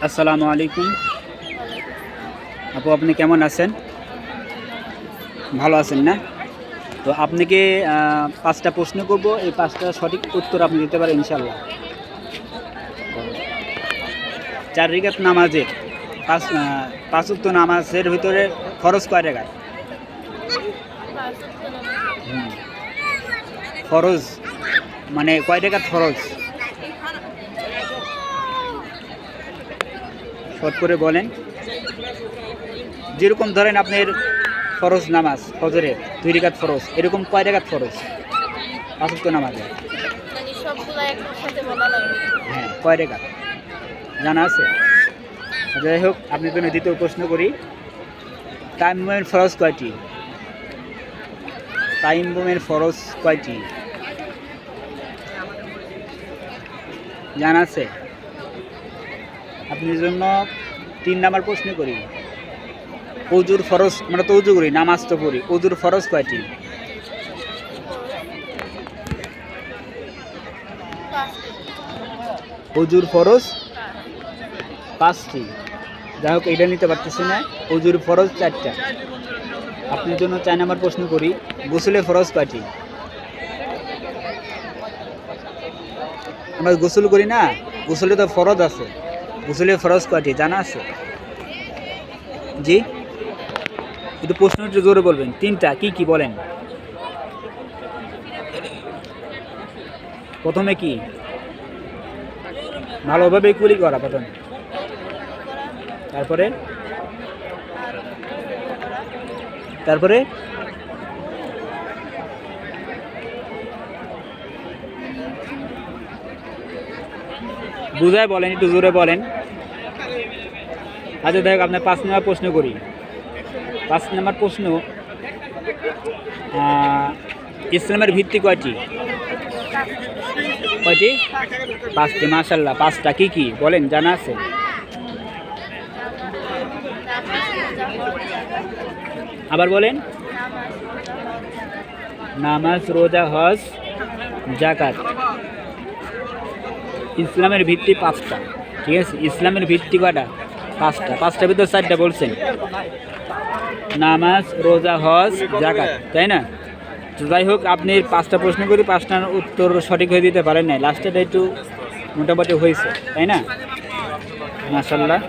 আসসালামু আলাইকুম আপু, আপনি কেমন আছেন? ভালো আছেন না? তো আপনাকে পাঁচটা প্রশ্ন করব, এই পাঁচটা সঠিক উত্তর আপনি দিতে পারেন ইনশাল্লাহ। চার রিকাত নামাজের পাঁচ ওয়াক্ত নামাজের ভিতরে ফরজ কয় রাকাত? ফরজ মানে কয় রাকাত ফরজ? শর্ট করে বলেন। যেরকম ধরেন আপনার ফরজ নামাজ ফজরের 2 রাকাত ফরজ, এরকম কয় রাকাত ফরজ পাঁচ ওয়াক্ত নামাজে? হ্যাঁ, কয় রাকাত জানা আছে? যাই হোক, আপনার জন্য দ্বিতীয় প্রশ্ন করি। তায়াম্মুমের ফরজ কয়টি? তায়াম্মুমের ফরজ কয়টি জানা আছে? আপনার জন্য 3 নাম্বার প্রশ্ন করি। ওযুর ফরজ, আমরা তো ওযু করি, নামাজ তো পড়ি, ওযুর ফরজ কয়টি? ওযুর ফরজ 5টি। যাই হোক, এটা নিতে পারতেছি না। ওযুর ফরজ 4টা। আপনার জন্য 4 নাম্বার প্রশ্ন করি। গোসলের ফরজ কয়টি? আমরা গোসল করি না, গোসলে তো ফরজ আছে। গোসলের ফরজ কয়টি জানা আছে? জি, একটু প্রশ্ন একটু জোরে বলবেন। 3টা। কি কি বলেন? প্রথমে কি? ভালোভাবে কুলি করা প্রথমে, তারপরে তারপরে বুঝায় বলেন, একটু জোরে বলেন। আচ্ছা, দেখ আপনার 5 নম্বর প্রশ্ন করি। 5 নম্বর প্রশ্ন, ইসলামের ভিত্তি কয়টি? কয়টি? 5টি। মাশাআল্লাহ, 5টা। কি কি বলেন জানা আছে? আবার বলেন। নামাজ, রোজা, হজ, যাকাত। ইসলামের ভিত্তি 5টা। ঠিক আছে, ইসলামের ভিত্তি কয়টা? 5টা। 5টার ভিতরে 4টা বলছেন, নামাজ, রোজা, হজ, যাকাত, তাই না? তো যাই হোক, আপনি 5টা প্রশ্ন করি, 5টার উত্তর সঠিক হয়ে দিতে পারেন না। লাস্টেটা একটু মোটামুটি হয়েছে, তাই না? মাশাআল্লাহ।